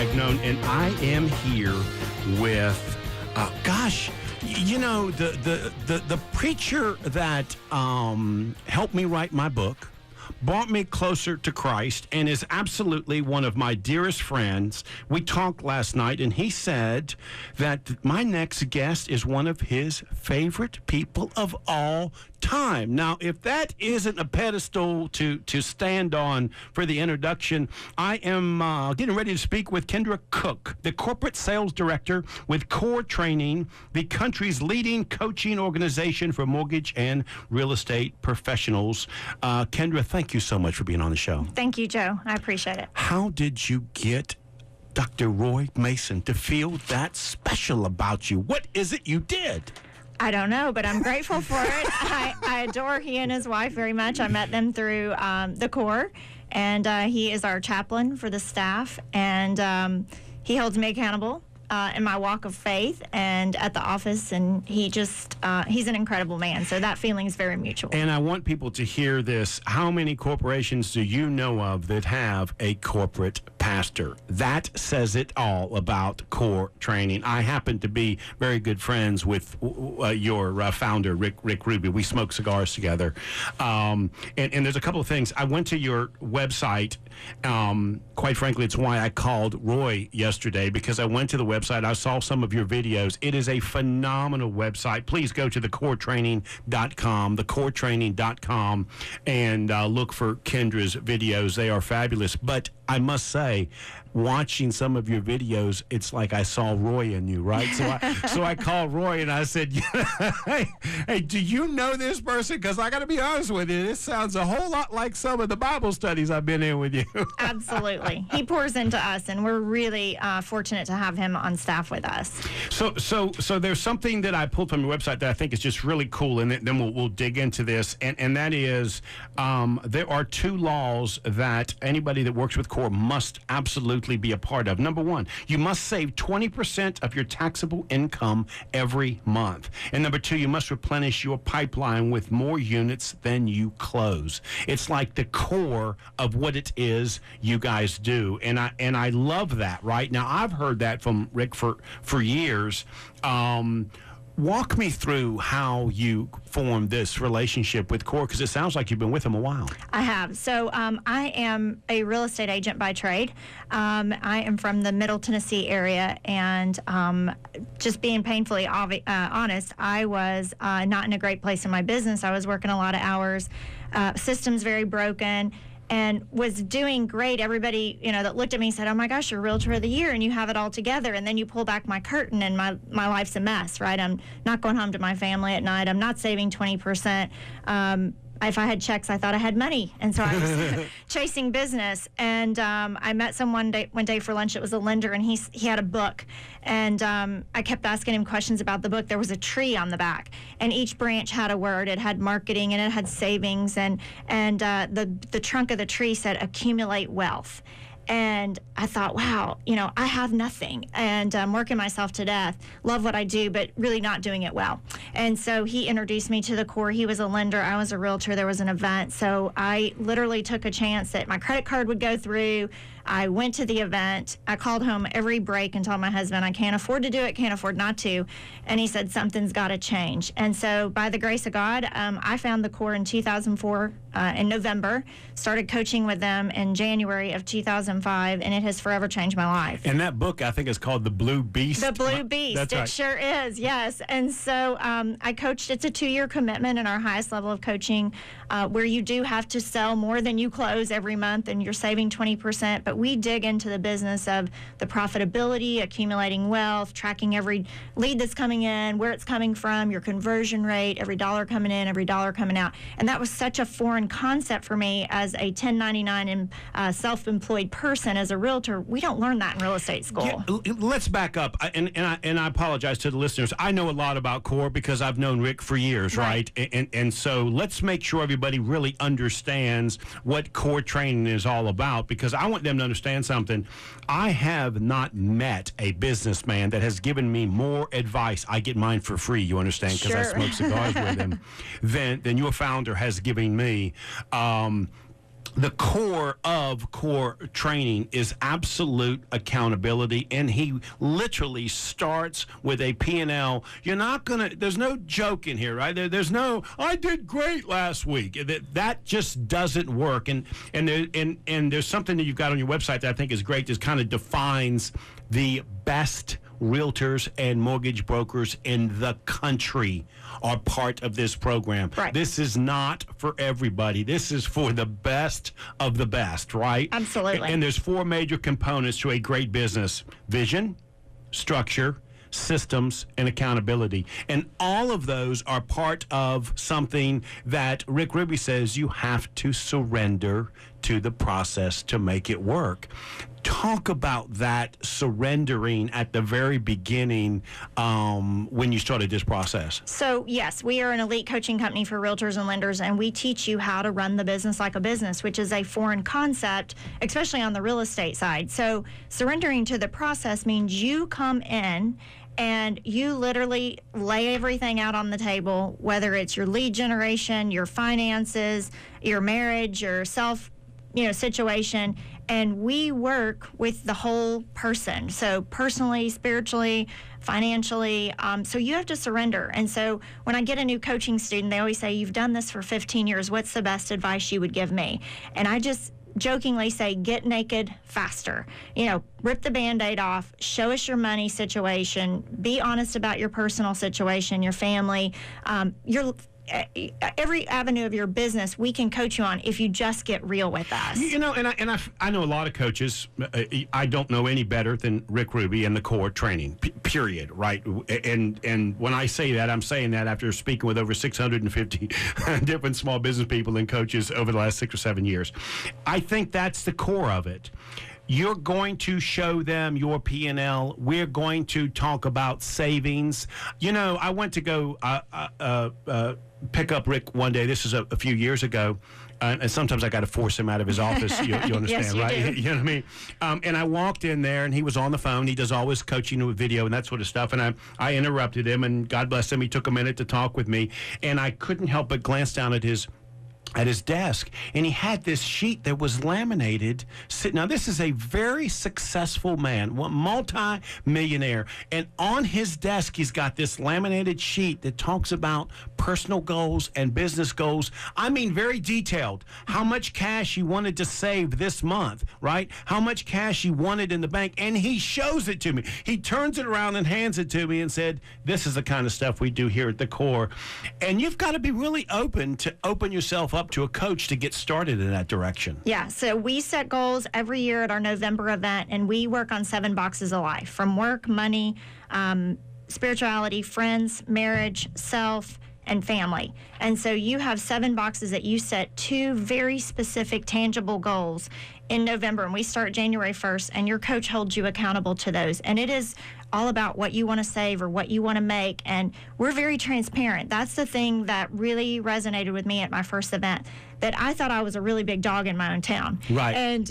Vagnone, and I am here with, the preacher that helped me write my book, brought me closer to Christ, and is absolutely one of my dearest friends. We talked last night, and he said that my next guest is one of his favorite people of all time. Now, if that isn't a pedestal to stand on for the introduction, I am getting ready to speak with Kendra Cooke, the corporate sales director with Core Training, the country's leading coaching organization for mortgage and real estate professionals. Kendra, thank you so much for being on the show. Thank you, Joe. I appreciate it. How did you get Dr. Roy Mason to feel that special about you? What is it you did? I don't know, but I'm grateful for it. I adore he and his wife very much. I met them through the Core, and he is our chaplain for the staff, and he holds me accountable in my walk of faith and at the office, and he's an incredible man, so that feeling is very mutual. And I want people to hear this. How many corporations do you know of that have a corporate pastor? That says it all about Core Training. I happen to be very good friends with your founder, Rick Ruby. We smoke cigars together. And there's a couple of things. I went to your website. Quite frankly, it's why I called Roy yesterday, because I went to the website. I saw some of your videos. It is a phenomenal website. Please go to thecoretraining.com, and look for Kendra's videos. They are fabulous. But I must say, watching some of your videos, it's like I saw Roy in you, right? So I called Roy and I said, hey, do you know this person? Because I got to be honest with you, this sounds a whole lot like some of the Bible studies I've been in with you. Absolutely. He pours into us, and we're really fortunate to have him on staff with us. So there's something that I pulled from your website that I think is just really cool, and then we'll dig into this, and that is there are two laws that anybody that works with Core must absolutely be a part of. Number one, you must save 20% of your taxable income every month. And number two, you must replenish your pipeline with more units than you close. It's like the core of what it is you guys do. And I love that, right? Now, I've heard that from Rick for years. Walk me through how you formed this relationship with Core, because it sounds like you've been with them a while. I have. So I am a real estate agent by trade. I am from the Middle Tennessee area, and just being painfully honest, I was not in a great place in my business. I was working a lot of hours, systems very broken, and was doing great. Everybody, that looked at me said, "Oh my gosh, you're Realtor of the Year, and you have it all together." And then you pull back my curtain, and my life's a mess, right? I'm not going home to my family at night. I'm not saving 20%. If I had checks, I thought I had money, and so I was chasing business. And I met someone one day for lunch. It was a lender, and he had a book, and I kept asking him questions about the book. There was a tree on the back, and each branch had a word. It had marketing, and it had savings, and the trunk of the tree said accumulate wealth. And I thought, wow, I have nothing, and I'm working myself to death. Love what I do, but really not doing it well. And so he introduced me to the Core. He was a lender. I was a realtor. There was an event. So I literally took a chance that my credit card would go through. I went to the event. I called home every break and told my husband, I can't afford to do it, can't afford not to. And he said, something's got to change. And so by the grace of God, I found the Core in 2004 in November, started coaching with them in January of 2005, and it has forever changed my life. And that book, I think, is called The Blue Beast. The Blue Beast. That's right. It sure is, yes. And so I coached. It's a 2-year commitment in our highest level of coaching, where you do have to sell more than you close every month, and you're saving 20%. But we dig into the business of the profitability, accumulating wealth, tracking every lead that's coming in, where it's coming from, your conversion rate, every dollar coming in, every dollar coming out. And that was such a foreign concept for me as a 1099 self-employed person. As a realtor, we don't learn that in real estate school. Yeah, let's back up, and I apologize to the listeners. I know a lot about Core because I've known Rick for years, right? And so let's make sure everybody really understands what Core Training is all about, because I want them to understand something. I have not met a businessman that has given me more advice. I get mine for free, you understand, because I smoke cigars with him, than your founder has given me. the core of core training is absolute accountability, and he literally starts with a P&L. You're not gonna, there's no joke in here, right? There's no, I did great last week. That just doesn't work. And there's something that you've got on your website that I think is great, that kind of defines the best realtors and mortgage brokers in the country are part of this program. Right. This is not for everybody. This is for the best of the best, right? Absolutely. And there's 4 major components to a great business: vision, structure, systems, and accountability. And all of those are part of something that Rick Ruby says you have to surrender to the process to make it work. Talk about that surrendering at the very beginning when you started this process. So, yes, we are an elite coaching company for realtors and lenders, and we teach you how to run the business like a business, which is a foreign concept, especially on the real estate side. So, surrendering to the process means you come in and you literally lay everything out on the table, whether it's your lead generation, your finances, your marriage, your situation, and we work with the whole person. So personally, spiritually, financially, so you have to surrender. And so when I get a new coaching student, they always say, you've done this for 15 years. What's the best advice you would give me? And I just jokingly say, get naked faster. Rip the Band-Aid off, show us your money situation, be honest about your personal situation, your family, every avenue of your business we can coach you on if you just get real with us. I know a lot of coaches. I don't know any better than Rick Ruby and the core training, period, right? And when I say that, I'm saying that after speaking with over 650 different small business people and coaches over the last 6 or 7 years. I think that's the core of it. You're going to show them your P&L. We're going to talk about savings. I went to go pick up Rick one day. This is a few years ago. And sometimes I got to force him out of his office. You understand, yes, you right? do. You know what I mean? And I walked in there, and he was on the phone. He does always coaching with video and that sort of stuff. And I interrupted him, and God bless him, he took a minute to talk with me. And I couldn't help but glance down at his desk, and he had this sheet that was laminated. Now, this is a very successful man, multi-millionaire, and on his desk, he's got this laminated sheet that talks about personal goals and business goals. I mean, very detailed. How much cash he wanted to save this month, right? How much cash he wanted in the bank, and he shows it to me. He turns it around and hands it to me and said, this is the kind of stuff we do here at the core. And you've got to be really open yourself up to a coach to get started in that direction. Yeah, so we set goals every year at our November event, and we work on 7 boxes of life, from work, money, spirituality, friends, marriage, self, and family. And so you have 7 boxes that you set 2 very specific, tangible goals in November, and we start January 1st, and your coach holds you accountable to those. And it is all about what you want to save or what you want to make, and we're very transparent. That's the thing that really resonated with me at my first event, that I thought I was a really big dog in my own town. Right. And,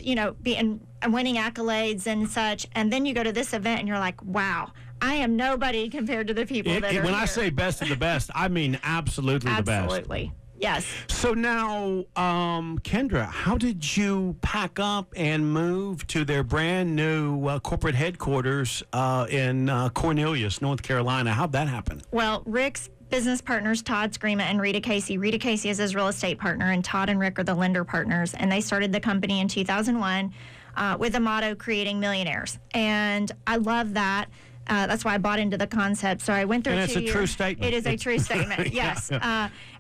winning accolades and such, and then you go to this event and you're like, wow, I am nobody compared to the people that are when here. I say best of the best, I mean absolutely the best. Absolutely. Yes. So now, Kendra, how did you pack up and move to their brand new corporate headquarters in Cornelius, North Carolina? How'd that happen? Well, Rick's business partners, Todd Screama and Rita Casey. Rita Casey is his real estate partner, and Todd and Rick are the lender partners. And they started the company in 2001 with the motto, creating millionaires. And I love that. That's why I bought into the concept. So I went through 2 years. And it's a true statement. It is a true statement, yes.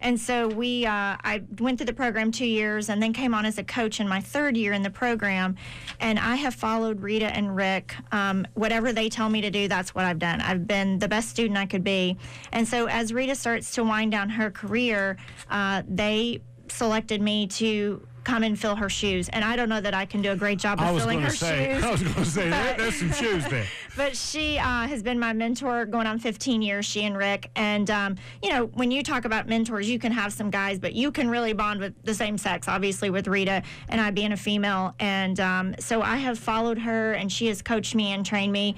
And so I went through the program 2 years and then came on as a coach in my 3rd year in the program. And I have followed Rita and Rick. Whatever they tell me to do, that's what I've done. I've been the best student I could be. And so as Rita starts to wind down her career, they selected me to come and fill her shoes. And I don't know that I can do a great job of filling her shoes. I was going to say, there's some shoes there. But she has been my mentor going on 15 years, she and Rick. And, when you talk about mentors, you can have some guys, but you can really bond with the same sex, obviously, with Rita and I being a female. And so I have followed her, and she has coached me and trained me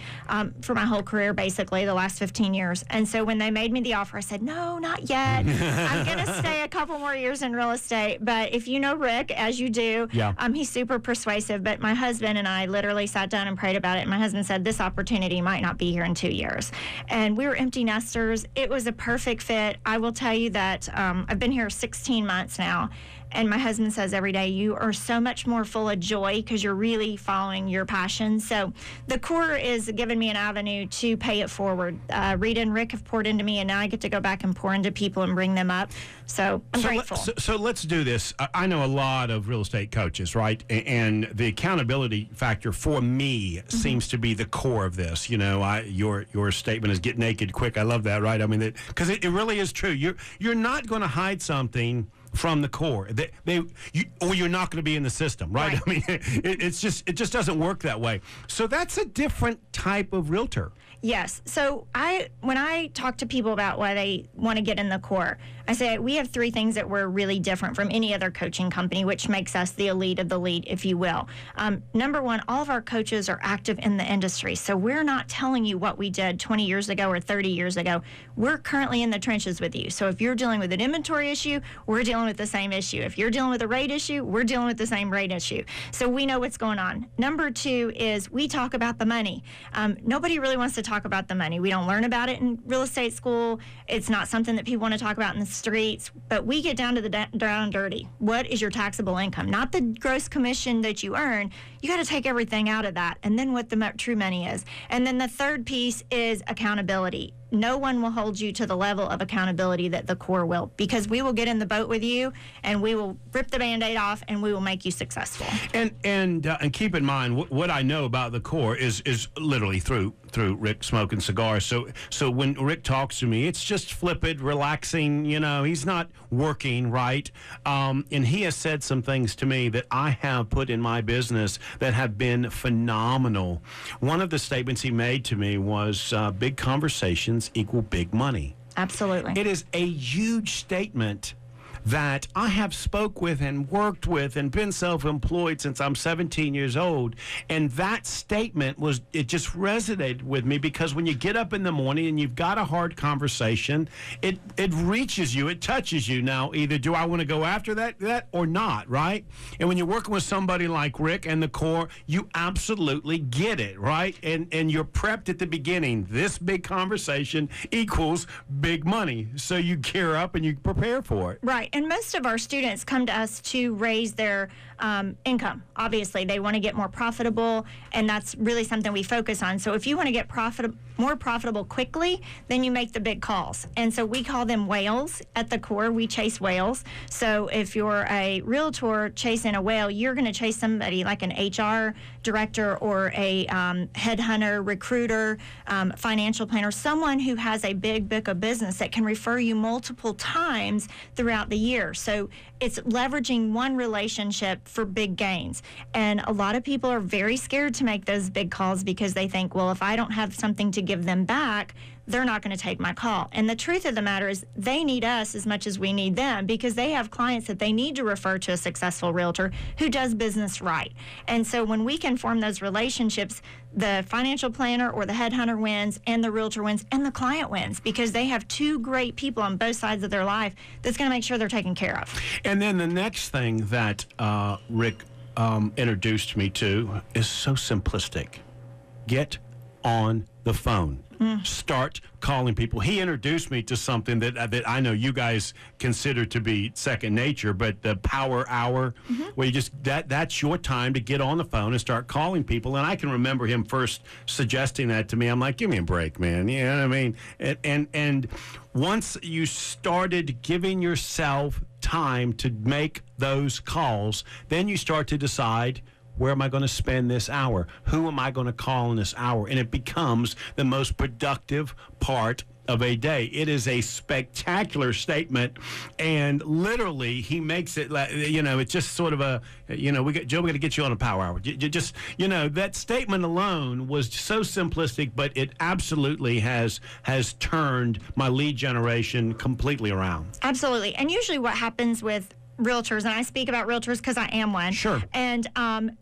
for my whole career, basically, the last 15 years. And so when they made me the offer, I said, no, not yet. I'm going to stay a couple more years in real estate. But if you know Rick, as you do, he's super persuasive. But my husband and I literally sat down and prayed about it. And my husband said, this opportunity might not be here in 2 years. And we were empty nesters. It was a perfect fit. I will tell you that I've been here 16 months now. And my husband says every day, you are so much more full of joy because you're really following your passion. So the core is giving me an avenue to pay it forward. Rita and Rick have poured into me, and now I get to go back and pour into people and bring them up. So I'm grateful. So let's do this. I know a lot of real estate coaches, right? And the accountability factor for me seems to be the core of this. Your statement is get naked quick. I love that, right? I mean, because it really is true. You're not going to hide something from the core, or you're not going to be in the system, right? I mean, it just doesn't work that way. So that's a different type of realtor. Yes. So when I talk to people about why they want to get in the core, I say we have 3 things that we're really different from any other coaching company, which makes us the elite of the elite, if you will. Number 1, all of our coaches are active in the industry. So we're not telling you what we did 20 years ago or 30 years ago. We're currently in the trenches with you. So if you're dealing with an inventory issue, we're dealing with the same issue. If you're dealing with a rate issue, we're dealing with the same rate issue. So we know what's going on. Number 2 is we talk about the money. Nobody really wants to talk about the money. We don't learn about it in real estate school. It's not something that people want to talk about in the streets, but we get down to the down and dirty. What is your taxable income? Not the gross commission that you earn. You got to take everything out of that, and then what the true money is. And then the third piece is accountability. No one will hold you to the level of accountability that the core will, because we will get in the boat with you and we will rip the Band-Aid off and we will make you successful. And keep in mind what I know about the core is literally through Rick smoking cigars. So when Rick talks to me, it's just flippant, relaxing. He's not working, right? And he has said some things to me that I have put in my business that have been phenomenal. One of the statements he made to me was big conversations equal big money. Absolutely. It is a huge statement that I have spoke with and worked with and been self-employed since I'm 17 years old. And that statement it just resonated with me, because when you get up in the morning and you've got a hard conversation, it reaches you, it touches you. Now, either do I want to go after that or not, right? And when you're working with somebody like Rick and the core, you absolutely get it, right? And you're prepped at the beginning. This big conversation equals big money. So you gear up and you prepare for it. Right. And most of our students come to us to raise their income. Obviously, they want to get more profitable, and that's really something we focus on. So if you want to get more profitable quickly, then you make the big calls. And so we call them whales at the core. We chase whales. So if you're a realtor chasing a whale, you're going to chase somebody like an HR director or a headhunter, recruiter, financial planner, someone who has a big book of business that can refer you multiple times throughout the year. So it's leveraging one relationship for big gains. And a lot of people are very scared to make those big calls because they think, well, if I don't have something to give them back, they're not going to take my call. And the truth of the matter is they need us as much as we need them, because they have clients that they need to refer to a successful realtor who does business right. And so when we can form those relationships, the financial planner or the headhunter wins, and the realtor wins, and the client wins, because they have two great people on both sides of their life that's going to make sure they're taken care of. And then the next thing that Rick introduced me to is so simplistic. Get on the phone. Start calling people. He introduced me to something that I know you guys consider to be second nature, but the power hour, where you just that's your time to get on the phone and start calling people. And I can remember him first suggesting that to me. I'm like, give me a break, man. You know what I mean? And once you started giving yourself time to make those calls, then you start to decide, where am I going to spend this hour? Who am I going to call in this hour? And it becomes the most productive part of a day. It is a spectacular statement, and literally he makes it like, it's just sort of a, Joe, we got to get you on a power hour. Just, that statement alone was so simplistic, but it absolutely has turned my lead generation completely around. Absolutely. And usually what happens with realtors, and I speak about realtors because I am one. Sure. And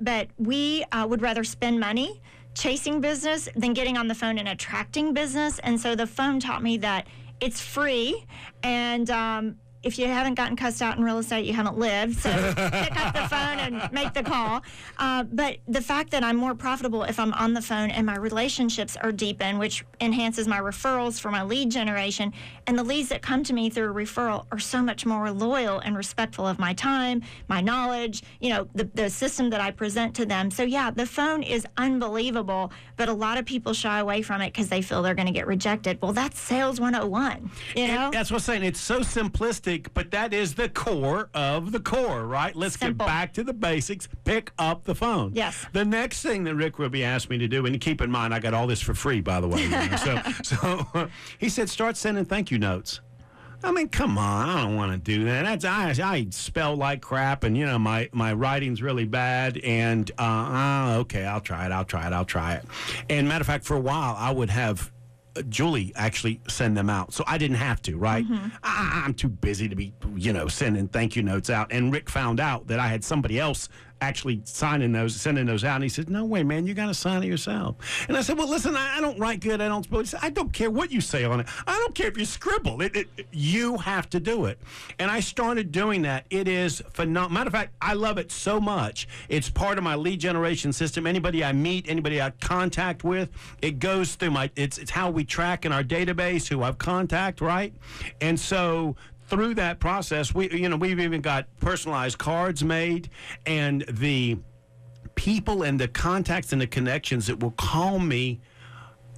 but we would rather spend money chasing business than getting on the phone and attracting business. And so the phone taught me that it's free, and if you haven't gotten cussed out in real estate, you haven't lived. So pick up the phone and make the call. But the fact that I'm more profitable if I'm on the phone and my relationships are deepened, which enhances my referrals for my lead generation, and the leads that come to me through a referral are so much more loyal and respectful of my time, my knowledge, the system that I present to them. So yeah, the phone is unbelievable, but a lot of people shy away from it because they feel they're going to get rejected. Well, that's sales 101, And that's what I'm saying. It's so simplistic, but that is the core of the core, right? Let's Simple. get back to the basics. Pick up the phone. Yes. The next thing that Rick Ruby asked me to do, and keep in mind, I got all this for free, by the way. So he said, start sending thank you notes. I mean, come on, I don't want to do that. I spell like crap, and my writing's really bad. And okay, I'll try it. And matter of fact, for a while, I would have Julie actually send them out, so I didn't have to, right? I'm too busy to be, sending thank you notes out. And Rick found out that I had somebody else actually sending those out, and he said, "No way, man, you got to sign it yourself." And I said, "Well, listen, I don't write good, I don't spell." He said, "I don't care what you say on it. I don't care if you scribble. You have to do it." And I started doing that. It is phenomenal. Matter of fact, I love it so much. It's part of my lead generation system. Anybody I meet, anybody I contact with, it goes through it's how we track in our database who I've contacted, right? And so through that process, we've even got personalized cards made, and the people and the contacts and the connections that will call me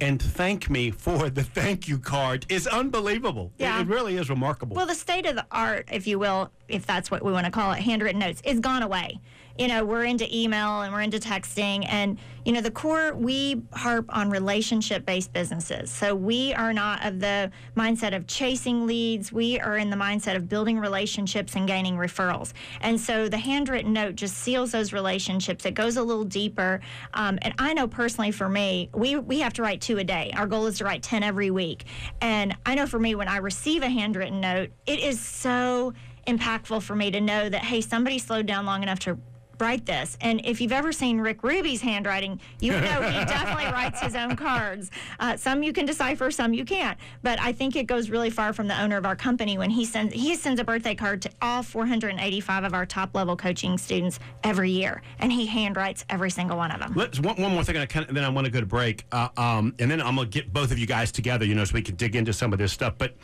and thank me for the thank you card is unbelievable. Yeah. It really is remarkable. Well, the state of the art, if you will, if that's what we want to call it, handwritten notes, is gone away. We're into email and we're into texting, and the core, we harp on relationship-based businesses. So we are not of the mindset of chasing leads. We are in the mindset of building relationships and gaining referrals. And so the handwritten note just seals those relationships. It goes a little deeper. And I know personally for me, we have to write 2 a day. Our goal is to write 10 every week. And I know for me, when I receive a handwritten note, it is so impactful for me to know that, hey, somebody slowed down long enough to write this. And if you've ever seen Rick Ruby's handwriting, you know he definitely writes his own cards. Some you can decipher, some you can't. But I think it goes really far from the owner of our company when he sends a birthday card to all 485 of our top level coaching students every year, and he handwrites every single one of them. One more thing, and then I want to go to break, and then I'm going to get both of you guys together, so we can dig into some of this stuff. But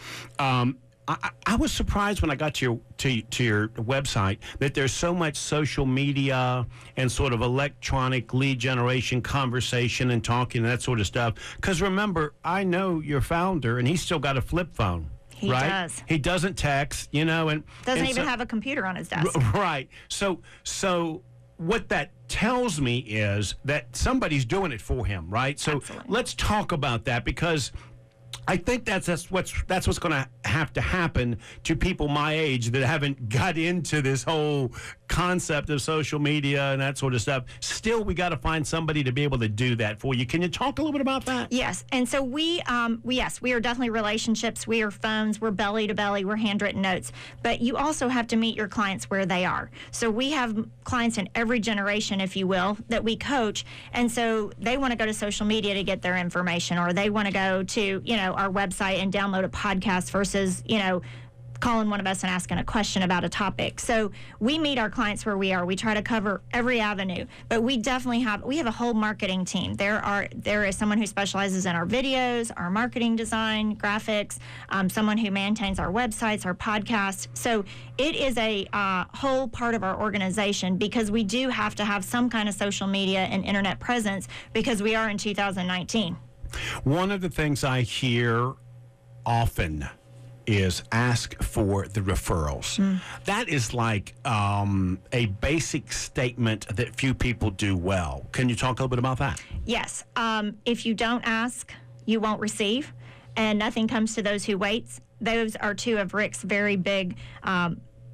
I was surprised when I got to your website that there's so much social media and sort of electronic lead generation, conversation and talking and that sort of stuff. Because remember, I know your founder, and he's still got a flip phone. He right? does. He doesn't text, and doesn't even have a computer on his desk. Right. So what that tells me is that somebody's doing it for him, right? So Absolutely. Let's talk about that, because I think that's what's going to have to happen to people my age that haven't got into this whole concept of social media and that sort of stuff. Still, we got to find somebody to be able to do that for you. Can you talk a little bit about that? Yes, and so we are definitely relationships. We are phones. We're belly to belly. We're handwritten notes. But you also have to meet your clients where they are. So we have clients in every generation, if you will, that we coach, and so they want to go to social media to get their information, or they want to go to our website and download a podcast versus calling one of us and asking a question about a topic. So we meet our clients where we are. We try to cover every avenue, but we definitely have a whole marketing team. There is someone who specializes in our videos, our marketing design, graphics, someone who maintains our websites, our podcasts. So it is a whole part of our organization, because we do have to have some kind of social media and internet presence, because we are in 2019. One of the things I hear often is ask for the referrals. That is like a basic statement that few people do well. Can you talk a little bit about that? Yes. If you don't ask, you won't receive. and nothing comes to those who waits. Those are two of Rick's very big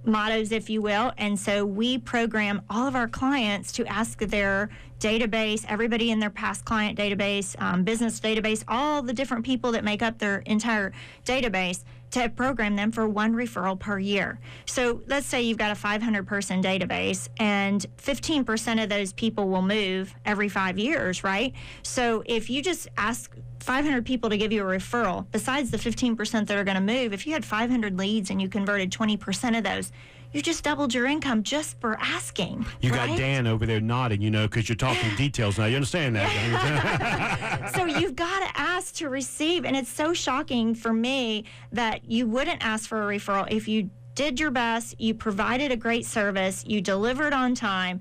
mottos, if you will. And so we program all of our clients to ask their database, everybody in their past client database, business database, all the different people that make up their entire database, to program them for one referral per year. So let's say you've got a 500-person database, and 15% of those people will move every 5 years, right? So if you just ask 500 people to give you a referral, besides the 15% that are going to move, if you had 500 leads and you converted 20% of those, you just doubled your income just for asking. You right? got Dan over there nodding, because you're talking details now. You understand that? So you've got to ask to receive, and it's so shocking for me that you wouldn't ask for a referral if you did your best, you provided a great service, you delivered on time,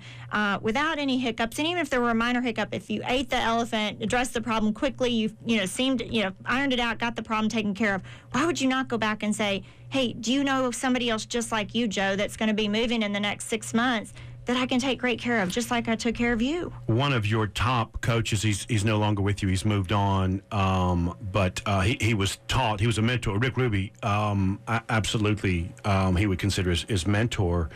without any hiccups. And even if there were a minor hiccup, if you ate the elephant, addressed the problem quickly, ironed it out, got the problem taken care of, why would you not go back and say, hey, do you know somebody else just like you, Joe, that's going to be moving in the next 6 months that I can take great care of, just like I took care of you? One of your top coaches, he's no longer with you. He's moved on, but he was taught. He was a mentor. Rick Ruby, absolutely, he would consider his mentor.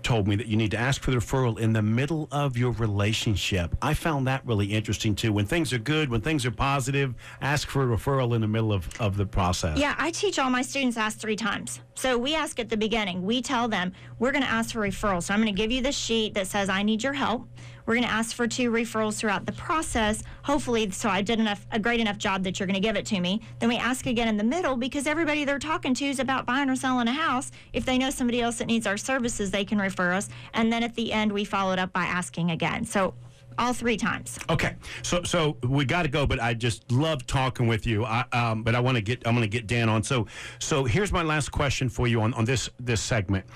Told me that you need to ask for the referral in the middle of your relationship. I found that really interesting too. When things are good, when things are positive, ask for a referral in the middle of the process. Yeah, I teach all my students to ask 3 times. So we ask at the beginning. We tell them, we're going to ask for referrals. So I'm going to give you this sheet that says, I need your help. We're going to ask for 2 referrals throughout the process, hopefully, so I did a great enough job that you're going to give it to me. Then we ask again in the middle, because everybody they're talking to is about buying or selling a house. If they know somebody else that needs our services, they can refer us. And then at the end, we followed up by asking again. So all 3 times. Okay, so we got to go, but I just love talking with you. But I'm going to get Dan on. So here's my last question for you on this segment.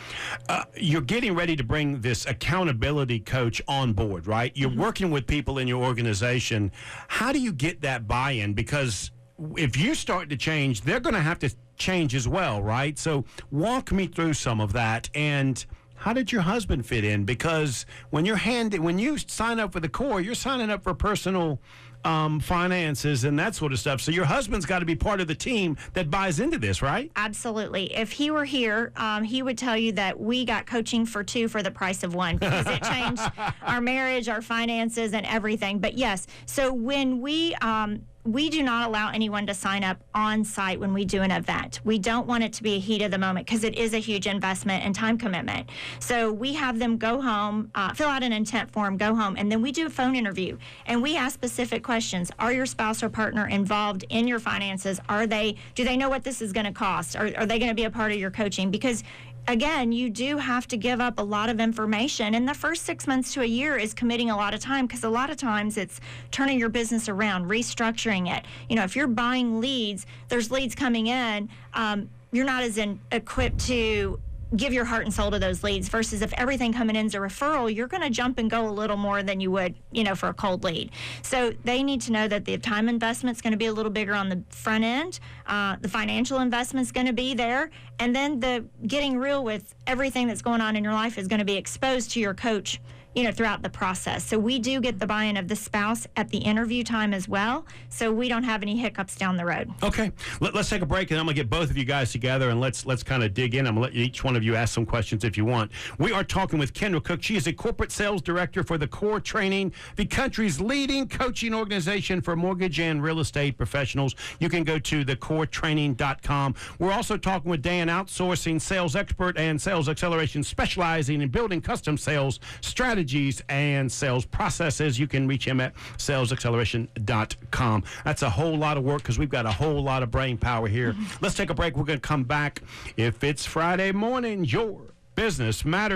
You're getting ready to bring this accountability coach on board, right? You're working with people in your organization. How do you get that buy-in? Because if you start to change, they're going to have to change as well, right? So walk me through some of that. And how did your husband fit in? Because when you sign up for the core, you're signing up for personal finances and that sort of stuff. So your husband's got to be part of the team that buys into this, right? Absolutely. If he were here, he would tell you that we got coaching for 2 for the price of 1, because it changed our marriage, our finances, and everything. But yes, so when we do not allow anyone to sign up on site when we do an event. We don't want it to be a heat of the moment, because it is a huge investment and time commitment. So we have them go home, fill out an intent form, go home, and then we do a phone interview. And we ask specific questions. Are your spouse or partner involved in your finances? Do they know what this is going to cost? Are they going to be a part of your coaching? Because again, you do have to give up a lot of information, and the first 6 months to a year is committing a lot of time, because a lot of times it's turning your business around, restructuring it. If you're buying leads, there's leads coming in, you're not as equipped to give your heart and soul to those leads, versus if everything coming in is a referral, you're going to jump and go a little more than you would, for a cold lead. So they need to know that the time investment is going to be a little bigger on the front end. The financial investment is going to be there. And then the getting real with everything that's going on in your life is going to be exposed to your coach, throughout the process. So we do get the buy-in of the spouse at the interview time as well, so we don't have any hiccups down the road. Okay, let's take a break, and I'm going to get both of you guys together, and let's kind of dig in. I'm going to let each one of you ask some questions if you want. We are talking with Kendra Cooke. She is a corporate sales director for the Core Training, the country's leading coaching organization for mortgage and real estate professionals. You can go to thecoretraining.com. We're also talking with Dan, outsourcing sales expert and sales acceleration, specializing in building custom sales strategies and sales processes. You can reach him at salesacceleration.com. That's a whole lot of work, because we've got a whole lot of brain power here. Let's take a break. We're going to come back. If it's Friday morning, your business matters.